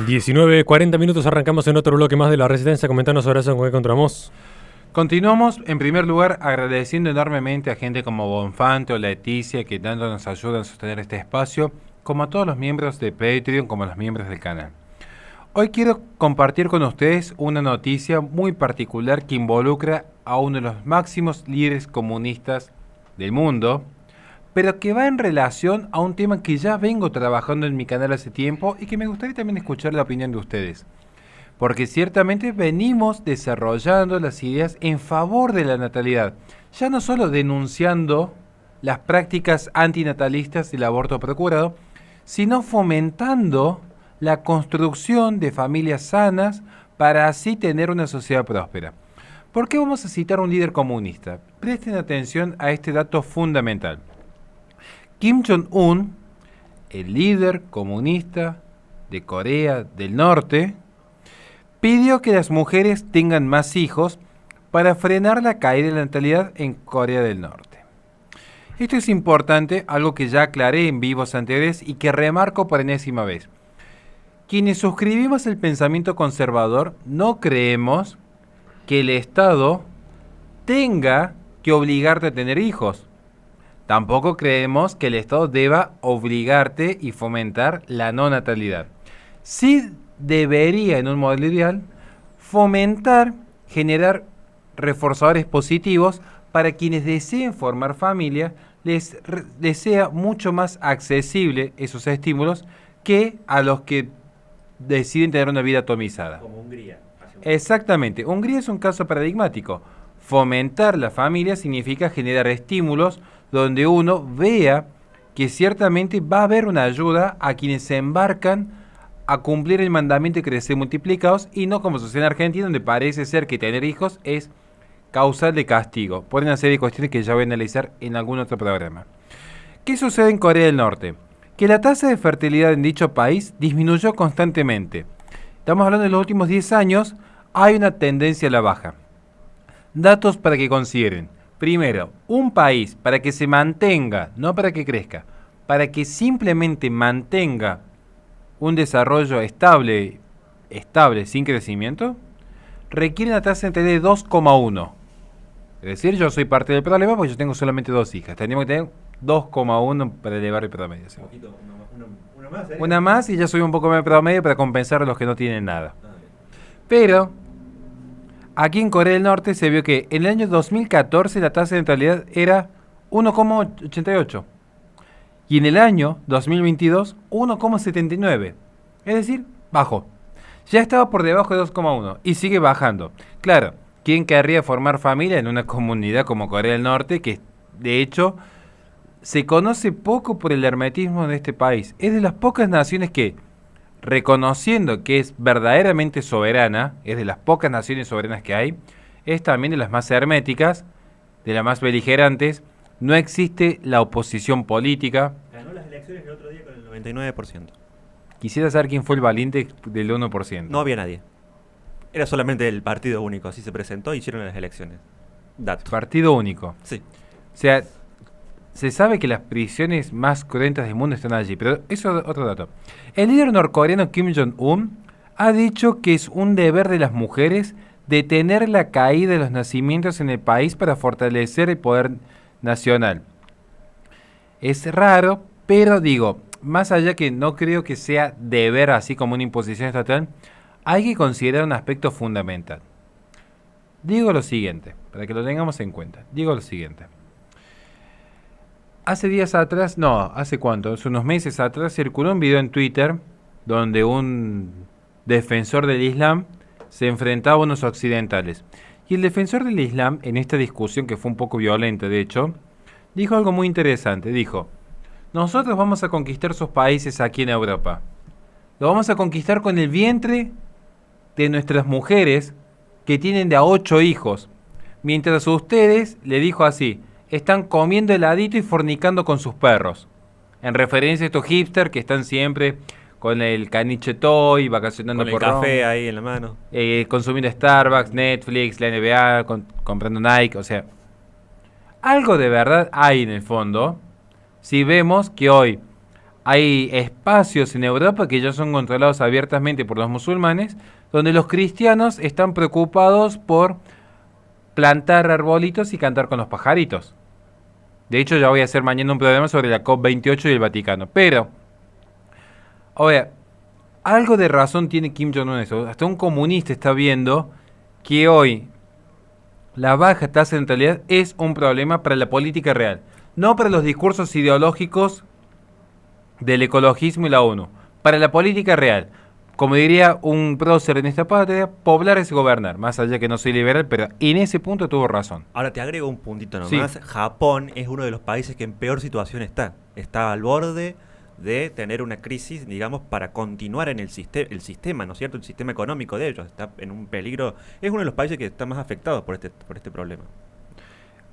19:40 minutos, arrancamos en otro bloque más de La Resistencia. Comentanos ahora con qué encontramos. Continuamos, en primer lugar, agradeciendo enormemente a gente como Bonfante o Leticia, que tanto nos ayudan a sostener este espacio, como a todos los miembros de Patreon, como a los miembros del canal. Hoy quiero compartir con ustedes una noticia muy particular que involucra a uno de los máximos líderes comunistas del mundo, pero que va en relación a un tema que ya vengo trabajando en mi canal hace tiempo y que me gustaría también escuchar la opinión de ustedes. Porque ciertamente venimos desarrollando las ideas en favor de la natalidad, ya no solo denunciando las prácticas antinatalistas del aborto procurado, sino fomentando la construcción de familias sanas para así tener una sociedad próspera. ¿Por qué vamos a citar a un líder comunista? Presten atención a este dato fundamental. Kim Jong-un, el líder comunista de Corea del Norte, pidió que las mujeres tengan más hijos para frenar la caída de la natalidad en Corea del Norte. Esto es importante, algo que ya aclaré en vivos anteriores y que remarco por enésima vez. Quienes suscribimos el pensamiento conservador no creemos que el Estado tenga que obligarte a tener hijos. Tampoco creemos que el Estado deba obligarte y fomentar la no natalidad. Sí debería, en un modelo ideal, fomentar, generar reforzadores positivos para quienes deseen formar familia, les sea mucho más accesible esos estímulos que a los que deciden tener una vida atomizada. Como Hungría. Exactamente. Hungría es un caso paradigmático. Fomentar la familia significa generar estímulos donde uno vea que ciertamente va a haber una ayuda a quienes se embarcan a cumplir el mandamiento de crecer multiplicados y no como sucede en Argentina, donde parece ser que tener hijos es causal de castigo, por una serie de cuestiones que ya voy a analizar en algún otro programa. ¿Qué sucede en Corea del Norte? Que la tasa de fertilidad en dicho país disminuyó constantemente. Estamos hablando de los últimos 10 años, hay una tendencia a la baja. Datos para que consideren. Primero, un país para que se mantenga, no para que crezca, para que simplemente mantenga un desarrollo estable sin crecimiento, requiere una tasa de natalidad de 2,1. Es decir, yo soy parte del problema porque yo tengo solamente 2 hijas. Tendríamos que tener 2,1 para elevar el promedio. Un poquito, una más, ¿eh? Una más y ya subí un poco más el promedio para compensar a los que no tienen nada. Pero aquí en Corea del Norte se vio que en el año 2014 la tasa de natalidad era 1,88. Y en el año 2022, 1,79. Es decir, bajó. Ya estaba por debajo de 2,1 y sigue bajando. Claro, ¿quién querría formar familia en una comunidad como Corea del Norte que, de hecho, se conoce poco por el hermetismo de este país? Es de las pocas naciones que, reconociendo que es verdaderamente soberana, es de las pocas naciones soberanas que hay, es también de las más herméticas, de las más beligerantes. No existe la oposición política. Ganó las elecciones el otro día con el 99%. Quisiera saber quién fue el valiente del 1%. No había nadie. Era solamente el partido único. Así se presentó y hicieron las elecciones. Dato. Partido único. Sí. O sea, se sabe que las prisiones más cruentas del mundo están allí, pero eso es otro dato. El líder norcoreano Kim Jong-un ha dicho que es un deber de las mujeres detener la caída de los nacimientos en el país para fortalecer el poder nacional. Es raro, pero digo, más allá que no creo que sea deber así como una imposición estatal, hay que considerar un aspecto fundamental. Digo lo siguiente, para que lo tengamos en cuenta. Digo lo siguiente. Hace días atrás, no, ¿hace cuánto? Hace unos meses atrás circuló un video en Twitter donde un defensor del Islam se enfrentaba a unos occidentales. Y el defensor del Islam, en esta discusión que fue un poco violenta de hecho, dijo algo muy interesante. Dijo, nosotros vamos a conquistar sus países aquí en Europa. Lo vamos a conquistar con el vientre de nuestras mujeres que tienen de a 8 hijos. Mientras ustedes, le dijo así, están comiendo heladito y fornicando con sus perros. En referencia a estos hipsters que están siempre con el caniche toy, vacacionando Con el por café Roma, ahí en la mano. consumiendo Starbucks, Netflix, la NBA, comprando Nike, o sea, algo de verdad hay en el fondo. Si vemos que hoy Hay espacios en Europa que ya son controlados abiertamente por los musulmanes, donde los cristianos están preocupados por plantar arbolitos y cantar con los pajaritos. De hecho, ya voy a hacer mañana un programa sobre la COP28 y el Vaticano. Pero, oye, algo de razón tiene Kim Jong-un en eso. Hasta un comunista está viendo que hoy la baja tasa de natalidad es un problema para la política real. No para los discursos ideológicos del ecologismo y la ONU. Para la política real. Como diría un prócer en esta patria, poblar es gobernar. Más allá que no soy liberal, pero en ese punto tuvo razón. Ahora te agrego un puntito Sí. nomás. Japón es uno de los países que en peor situación está. Está al borde de tener una crisis, digamos, para continuar en el sistema, ¿no es cierto? El sistema económico de ellos está en un peligro. Es uno de los países que está más afectados por este problema.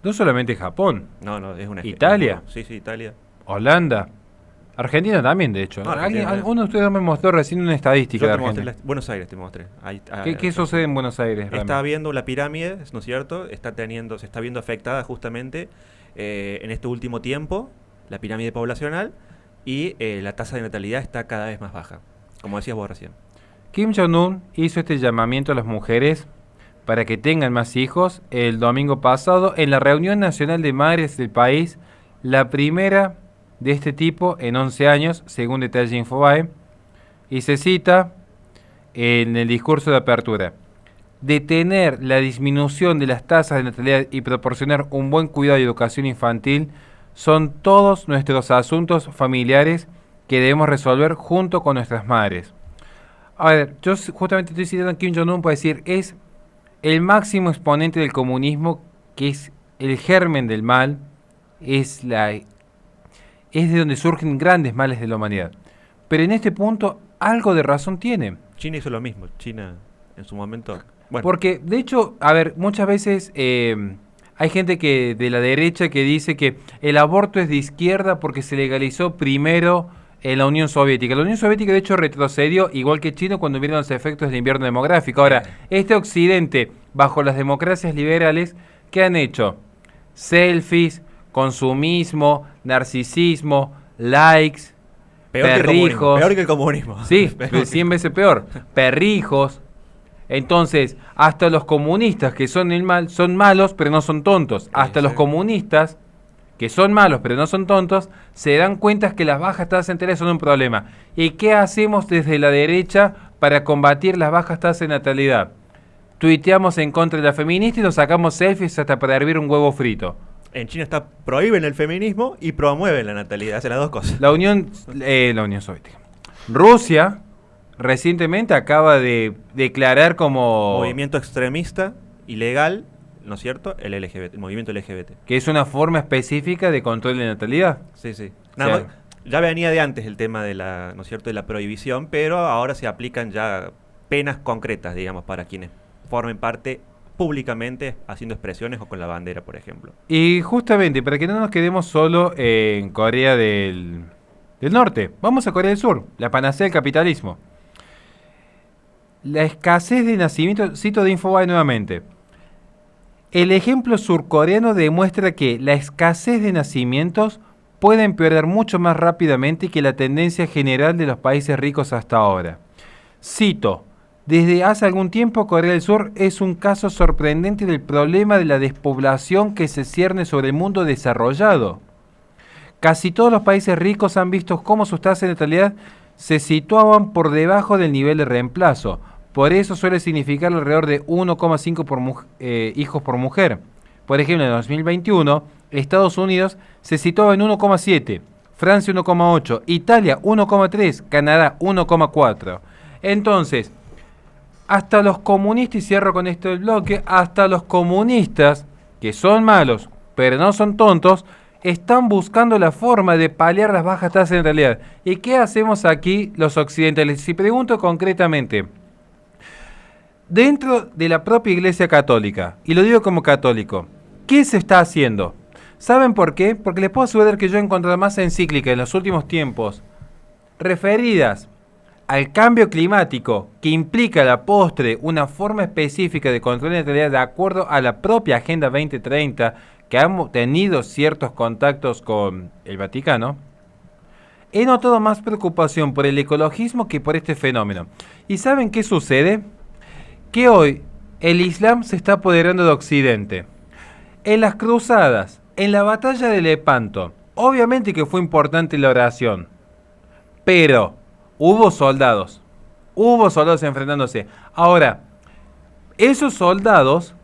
No solamente Japón, No, es una... ¿Italia? Sí, Italia. Holanda, Argentina también, de hecho. No, Argentina también. Alguno de ustedes me mostró recién una estadística Yo de te mostré Argentina. Buenos Aires, te mostré. Ahí, ¿Qué sucede en Buenos Aires? Está viendo la pirámide, ¿no es cierto? Se está viendo afectada justamente en este último tiempo, la pirámide poblacional, y la tasa de natalidad está cada vez más baja, como decías vos recién. Kim Jong-un hizo este llamamiento a las mujeres para que tengan más hijos el domingo pasado en la reunión nacional de madres del país, la primera de este tipo en 11 años, según detalla Infobae, y se cita en el discurso de apertura: detener la disminución de las tasas de natalidad y proporcionar un buen cuidado y educación infantil son todos nuestros asuntos familiares que debemos resolver junto con nuestras madres. A ver, yo justamente estoy citando a Kim Jong-un para decir, es el máximo exponente del comunismo, que es el germen del mal, es de donde surgen grandes males de la humanidad. Pero en este punto algo de razón tiene. China hizo lo mismo, China en su momento... Bueno, Porque, de hecho, a ver, muchas veces hay gente que de la derecha que dice que el aborto es de izquierda porque se legalizó primero en la Unión Soviética. La Unión Soviética, de hecho, retrocedió, igual que China, cuando vieron los efectos del invierno demográfico. Ahora, este Occidente, bajo las democracias liberales, ¿qué han hecho? Selfies, consumismo, narcisismo, likes, perrijos. Peor que el comunismo. Sí, 100 veces peor. Perrijos. Entonces, hasta los comunistas que son el mal, son malos, pero no son tontos. Hasta los comunistas que son malos, pero no son tontos, se dan cuenta que las bajas tasas de natalidad son un problema. ¿Y qué hacemos desde la derecha para combatir las bajas tasas de natalidad? Tuiteamos en contra de la feminista y nos sacamos selfies hasta para hervir un huevo frito. En China prohíben el feminismo y promueven la natalidad, hacen las dos cosas. La Unión Soviética. Rusia recientemente acaba de declarar como... Movimiento extremista, ilegal, ¿no es cierto? El LGBT, el movimiento LGBT. que es una forma específica de control de natalidad. Sí, sí. O Nada sea, más, ya venía de antes el tema de la, ¿no es cierto?, de la prohibición, pero ahora se aplican ya penas concretas, digamos, para quienes formen parte públicamente haciendo expresiones o con la bandera, por ejemplo. Y justamente, para que no nos quedemos solo en Corea del Norte, vamos a Corea del Sur, la panacea del capitalismo. La escasez de nacimientos, cito de Infobae nuevamente. El ejemplo surcoreano demuestra que la escasez de nacimientos puede empeorar mucho más rápidamente que la tendencia general de los países ricos hasta ahora. Cito: desde hace algún tiempo Corea del Sur es un caso sorprendente del problema de la despoblación que se cierne sobre el mundo desarrollado. Casi todos los países ricos han visto cómo sus tasas de natalidad se situaban por debajo del nivel de reemplazo. Por eso suele significar alrededor de 1,5 hijos por mujer. Por ejemplo, en 2021, Estados Unidos se situaba en 1,7, Francia 1,8, Italia 1,3, Canadá 1,4. Entonces, hasta los comunistas, y cierro con esto el bloque, hasta los comunistas, que son malos, pero no son tontos, están buscando la forma de paliar las bajas tasas de natalidad. ¿Y qué hacemos aquí los occidentales? Si pregunto concretamente, dentro de la propia Iglesia Católica, y lo digo como católico, ¿qué se está haciendo? ¿Saben por qué? Porque les puedo asegurar que yo he encontrado más encíclicas en los últimos tiempos referidas al cambio climático, que implica a la postre una forma específica de control de natalidad de acuerdo a la propia Agenda 2030, que han tenido ciertos contactos con el Vaticano, he notado más preocupación por el ecologismo que por este fenómeno. ¿Y saben qué sucede? Que hoy el Islam se está apoderando de Occidente. En las cruzadas, en la batalla de Lepanto, obviamente que fue importante la oración, pero hubo soldados enfrentándose. Ahora, esos soldados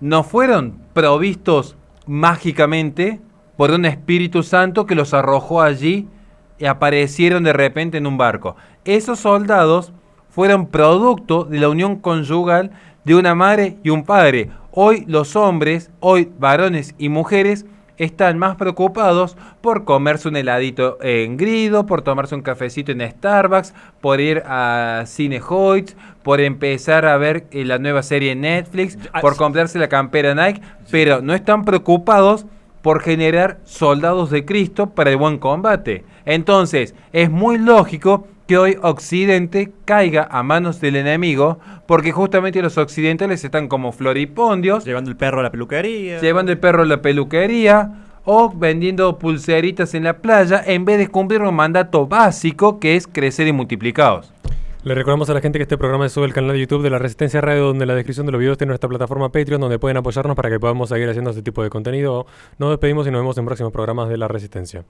no fueron provistos mágicamente por un Espíritu Santo que los arrojó allí y aparecieron de repente en un barco. Esos soldados fueron producto de la unión conyugal de una madre y un padre. Hoy los hombres, hoy varones y mujeres, están más preocupados por comerse un heladito en Grido, por tomarse un cafecito en Starbucks, por ir a Cinehoids, por empezar a ver la nueva serie en Netflix, por comprarse la campera Nike, pero no están preocupados por generar soldados de Cristo para el buen combate. Entonces, es muy lógico que hoy Occidente caiga a manos del enemigo, porque justamente los occidentales están como floripondios, Llevando el perro a la peluquería. llevando el perro a la peluquería o vendiendo pulseritas en la playa, en vez de cumplir un mandato básico que es crecer y multiplicados. Le recordamos a la gente que este programa se sube al canal de YouTube de La Resistencia Radio, donde en la descripción de los videos tiene nuestra plataforma Patreon, donde pueden apoyarnos para que podamos seguir haciendo este tipo de contenido. Nos despedimos y nos vemos en próximos programas de La Resistencia.